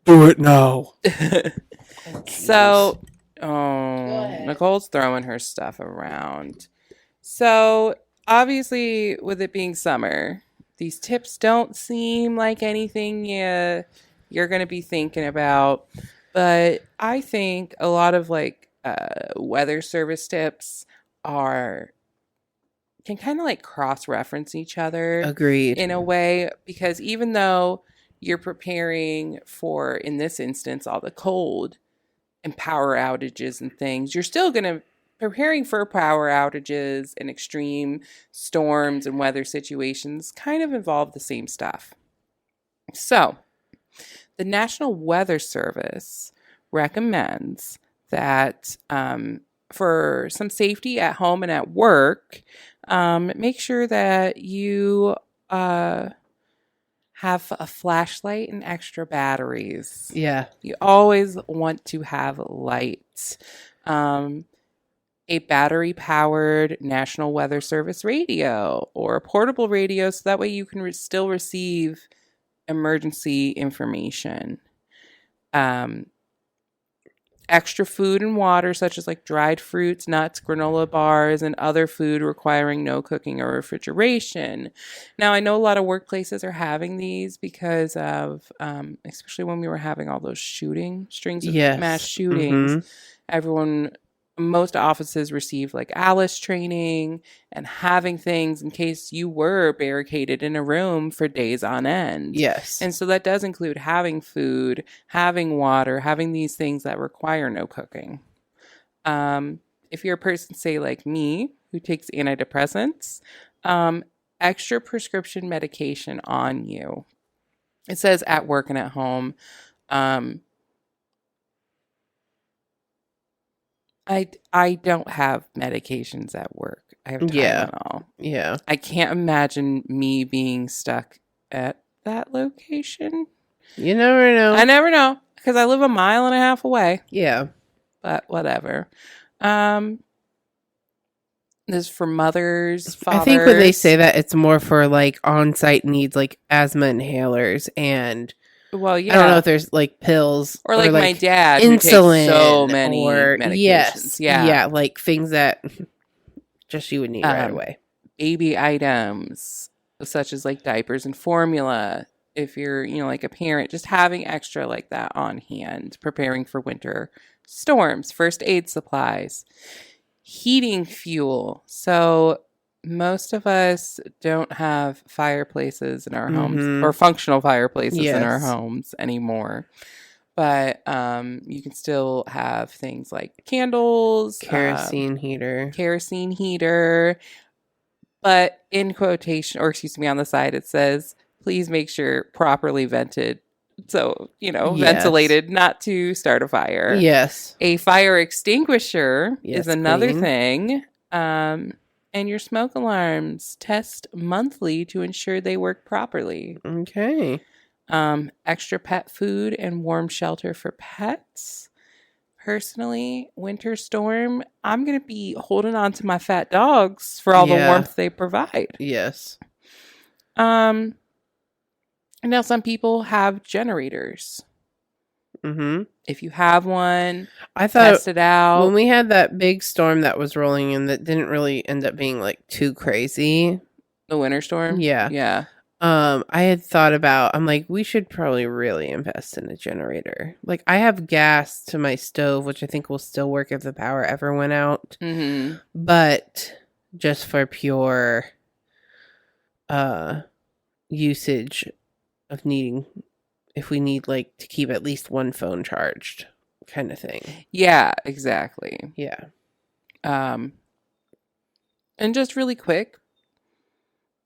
Do it now. So, Go ahead. Nicole's throwing her stuff around. So, obviously, with it being summer, these tips don't seem like anything you're going to be thinking about. But I think a lot of weather service tips are can kind of like cross reference each other Agreed. in a way because even though you're preparing for, in this instance, all the cold and power outages and things, you're still going to preparing for power outages and extreme storms and weather situations kind of involve the same stuff. So, the National Weather Service recommends that for some safety at home and at work, make sure that you have a flashlight and extra batteries. Yeah. You always want to have lights. A battery powered National Weather Service radio or a portable radio so that way you can still receive emergency information. Extra food and water, such as like dried fruits, nuts, granola bars, and other food requiring no cooking or refrigeration. Now, I know a lot of workplaces are having these because of, especially when we were having all those strings of mass Yes. shootings, everyone, most offices received like Alice training and having things in case you were barricaded in a room for days on end. Yes. And so that does include having food, having water, having these things that require no cooking. If you're a person, say like me, who takes antidepressants, extra prescription medication on you. It says at work and at home. I don't have medications at work. I have Tylenol. Yeah. I can't imagine me being stuck at that location. You never know. I never know because I live a mile and a half away. Yeah. But whatever. This is for mothers, fathers. I think when they say that, it's more for like on-site needs, like asthma inhalers and. Well, yeah. I don't know if there's like pills or like my dad, insulin, who takes so many or medications. yes, Yeah, like things that just you would need right away. Baby items such as like diapers and formula. If you're, like a parent, just having extra like that on hand, preparing for winter storms, first aid supplies, heating fuel. So most of us don't have fireplaces in our homes or functional fireplaces in our homes anymore. But you can still have things like candles, kerosene heater. But in quotation, or excuse me, on the side, it says, please make sure properly vented. So, ventilated, not to start a fire. Yes. A fire extinguisher is another thing. And your smoke alarms test monthly to ensure they work properly. Okay. Extra pet food and warm shelter for pets. Personally, winter storm, I'm going to be holding on to my fat dogs for all the warmth they provide. Yes. Now some people have generators. Mm-hmm. If you have one, I thought test it out. When we had that big storm that was rolling in that didn't really end up being like too crazy. The winter storm? Yeah. Yeah. I had thought about, I'm like, we should probably really invest in a generator. Like, I have gas to my stove, which I think will still work if the power ever went out. Mm-hmm. But just for pure usage of needing, if we need like to keep at least one phone charged kind of thing. Yeah, exactly. Yeah. And just really quick,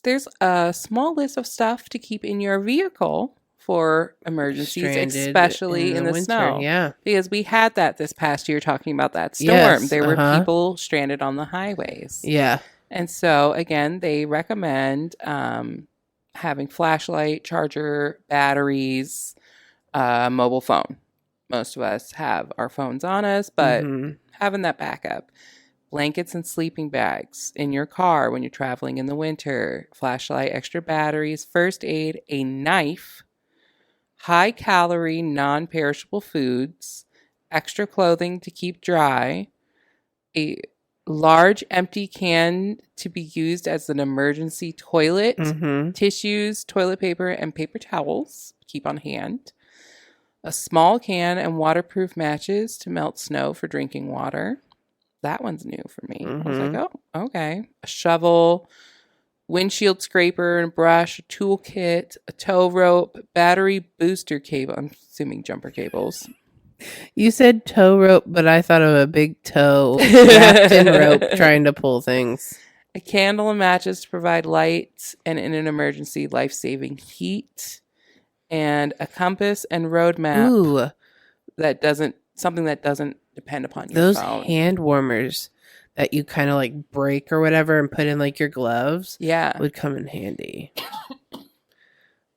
there's a small list of stuff to keep in your vehicle for emergencies, Stranded especially in the winter, snow. Yeah. Because we had that this past year talking about that storm. Yes, there were people stranded on the highways. Yeah. And so, again, they recommend having flashlight, charger, batteries, mobile phone. Most of us have our phones on us, but having that backup. Blankets and sleeping bags in your car when you're traveling in the winter. Flashlight, extra batteries, first aid, a knife, high calorie, non perishable foods, extra clothing to keep dry, a large empty can to be used as an emergency toilet, Mm-hmm. tissues, toilet paper, and paper towels, keep on hand, a small can and waterproof matches to melt snow for drinking water. That one's new for me. I was like, Mm-hmm. oh, okay. A shovel, windshield scraper and brush, a toolkit, a tow rope, battery booster cable. I'm assuming jumper cables. You said tow rope, but I thought of a big toe wrapped in rope trying to pull things. A candle and matches to provide light and in an emergency life-saving heat. And a compass and road map Ooh, something that doesn't depend upon your those phone. hand warmers that you kind of like break or whatever and put in like your gloves Yeah. would come in handy.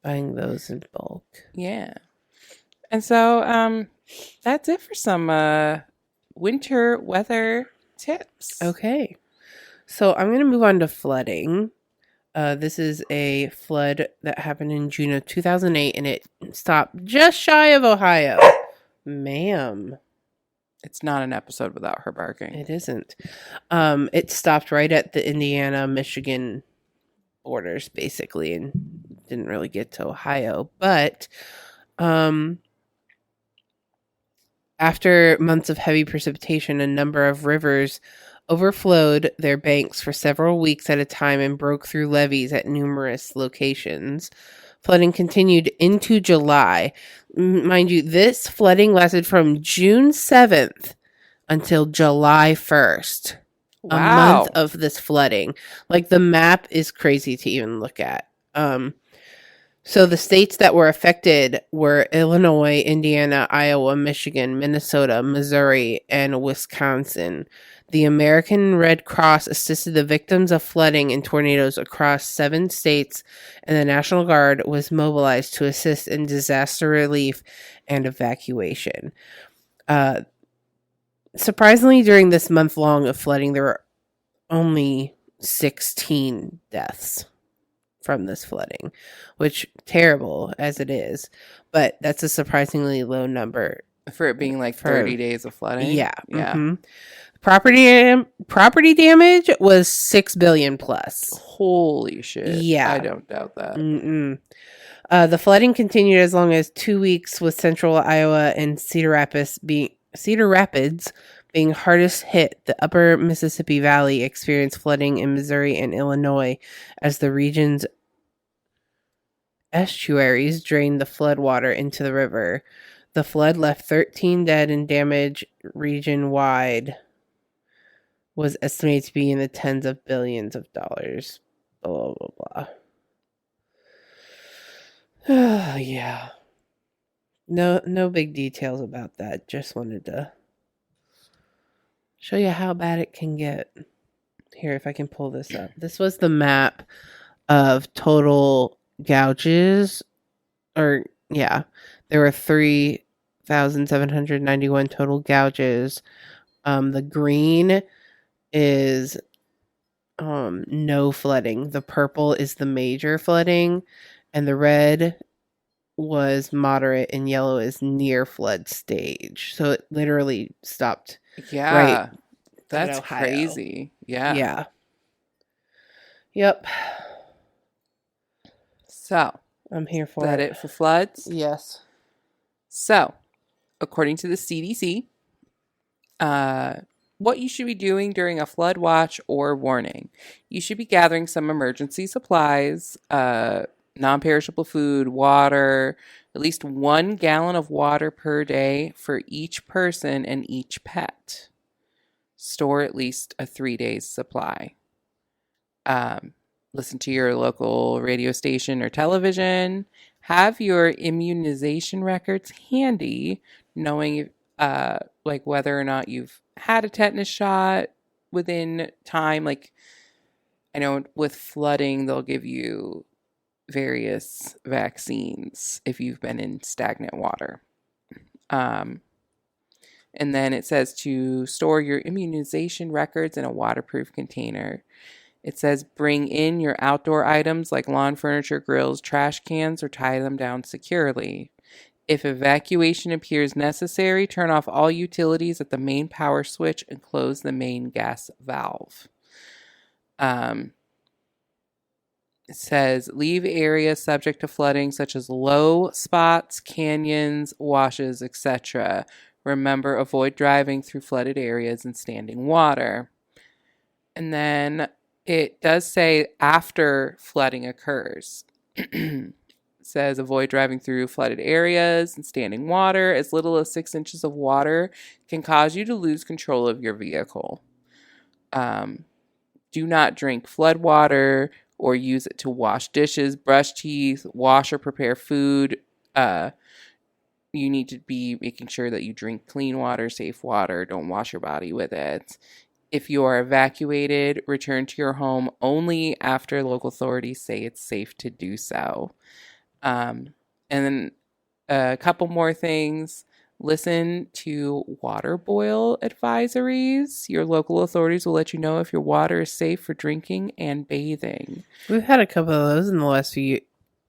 Buying those in bulk. Yeah. And so that's it for some winter weather tips. Okay. So I'm going to move on to flooding. This is a flood that happened in June of 2008, and it stopped just shy of Ohio. Ma'am. It's not an episode without her barking. It isn't. It stopped right at the Indiana-Michigan borders, basically, and didn't really get to Ohio. But after months of heavy precipitation, a number of rivers overflowed their banks for several weeks at a time and broke through levees at numerous locations. Flooding continued into July. Mind you, this flooding lasted from June 7th until July 1st. Wow. A month of this flooding. Like, the map is crazy to even look at. So the states that were affected were Illinois, Indiana, Iowa, Michigan, Minnesota, Missouri, and Wisconsin. The American Red Cross assisted the victims of flooding and tornadoes across 7 states, and the National Guard was mobilized to assist in disaster relief and evacuation. Surprisingly, during this month long of flooding, there were only 16 deaths from this flooding, which, terrible as it is, but that's a surprisingly low number. For it being like 30 days of flooding? Yeah. Yeah. Mm-hmm. Property damage was $6 billion plus. Holy shit. Yeah. I don't doubt that. The flooding continued as long as 2 weeks, with central Iowa and Cedar Rapids being hardest hit. The upper Mississippi Valley experienced flooding in Missouri and Illinois as the region's estuaries drained the flood water into the river. The flood left 13 dead, and damage region-wide was estimated to be in the tens of billions of dollars. Blah, blah, blah. Yeah. No big details about that. Just wanted to show you how bad it can get. Here, if I can pull this up. This was the map of total gouges. There were 3,791 total gouges. The green is no flooding. The purple is the major flooding, and the red was moderate, and yellow is near flood stage. So it literally stopped. Yeah. Right. That's Ohio. crazy. Yeah. Yeah. Yep. So, I'm here for is that it. it for floods? Yes. So, according to the CDC, what you should be doing during a flood watch or warning. You should be gathering some emergency supplies, non-perishable food, water, at least 1 gallon of water per day for each person and each pet. Store at least a 3 days supply. Listen to your local radio station or television. Have your immunization records handy, knowing like whether or not you've had a tetanus shot within time. Like, I know with flooding, they'll give you various vaccines if you've been in stagnant water. And then it says to store your immunization records in a waterproof container. It says bring in your outdoor items like lawn furniture, grills, trash cans, or tie them down securely. If evacuation appears necessary, turn off all utilities at the main power switch and close the main gas valve. It says leave areas subject to flooding such as low spots, canyons, washes, etc. Remember, avoid driving through flooded areas and standing water. And then it does say after flooding occurs. It says avoid driving through flooded areas and standing water. As little as 6 inches of water can cause you to lose control of your vehicle. Do not drink flood water or use it to wash dishes, brush teeth, wash or prepare food. You need to be making sure that you drink clean water, safe water. Don't wash your body with it. If you are evacuated, return to your home only after local authorities say it's safe to do so. And then a couple more things. Listen to water boil advisories. Your local authorities will let you know if your water is safe for drinking and bathing. We've had a couple of those in the last few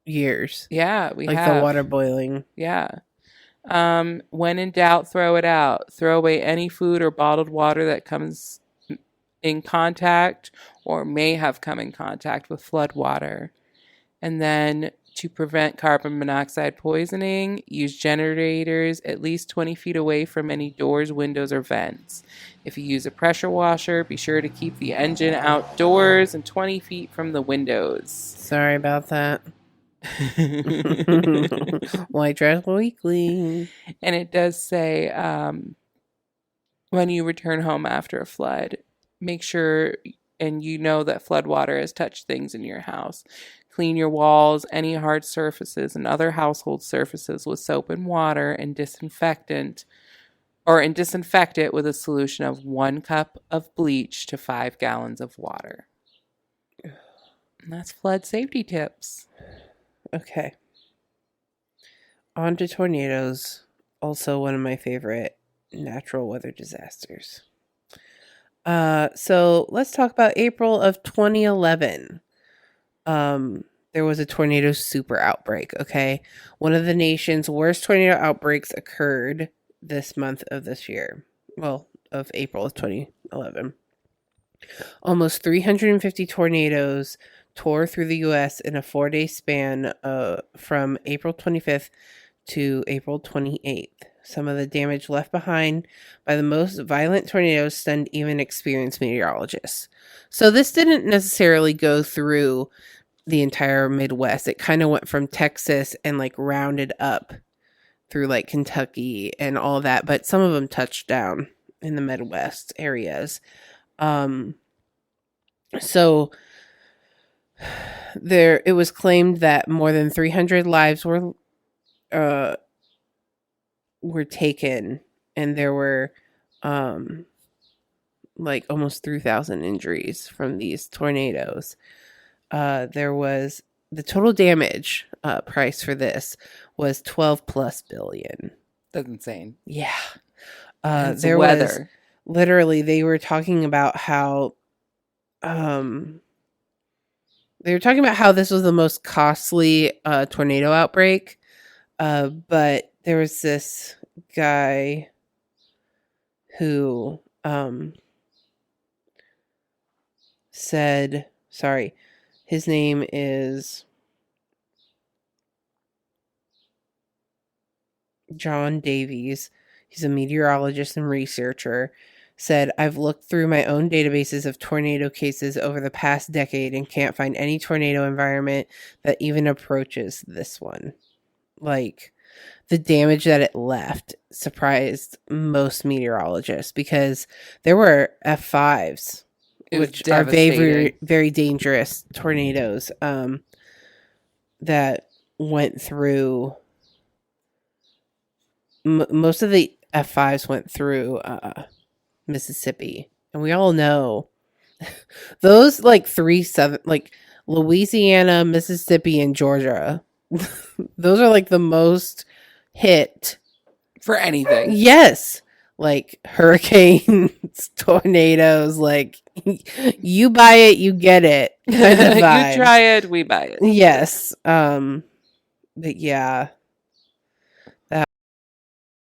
years. Yeah, we like have. the water boiling. Yeah. When in doubt, throw it out. Throw away any food or bottled water that comes in contact or may have come in contact with flood water. And then to prevent carbon monoxide poisoning, use generators at least 20 feet away from any doors, windows, or vents. If you use a pressure washer, be sure to keep the engine outdoors and 20 feet from the windows. Sorry about that. White Trash Weekly. And it does say when you return home after a flood, make sure and you know that flood water has touched things in your house. Clean your walls, any hard surfaces, and other household surfaces with soap and water and disinfect it with a solution of 1 cup of bleach to 5 gallons of water. And that's flood safety tips. Okay. On to tornadoes. Also one of my favorite natural weather disasters. So let's talk about April of 2011. There was a tornado super outbreak, okay? One of the nation's worst tornado outbreaks occurred this month of this year. Well, of April of 2011. Almost 350 tornadoes tore through the U.S. in a 4-day span from April 25th to April 28th. Some of the damage left behind by the most violent tornadoes stunned even experienced meteorologists. So this didn't necessarily go through the entire Midwest. It kind of went from Texas and like rounded up through like Kentucky and all of that, but some of them touched down in the Midwest areas. So it was claimed that more than 300 lives were taken, and there were like almost 3,000 injuries from these tornadoes. There was the total damage price for this was $12+ billion. That's insane. Yeah. There weather. Literally, they were talking about how this was the most costly tornado outbreak. But there was this guy who said, sorry, his name is John Davies. He's a meteorologist and researcher. Said, I've looked through my own databases of tornado cases over the past decade and can't find any tornado environment that even approaches this one. Like, the damage that it left surprised most meteorologists because there were F5s, which are very, very dangerous tornadoes that went through. Most of the F5s went through Mississippi, and we all know those like 3-7, like Louisiana, Mississippi, and Georgia. Those are like the most hit for anything. Yes, like hurricanes, tornadoes. Like you buy it, you get it. Kind of vibe. You try it, we buy it. Yes. But yeah,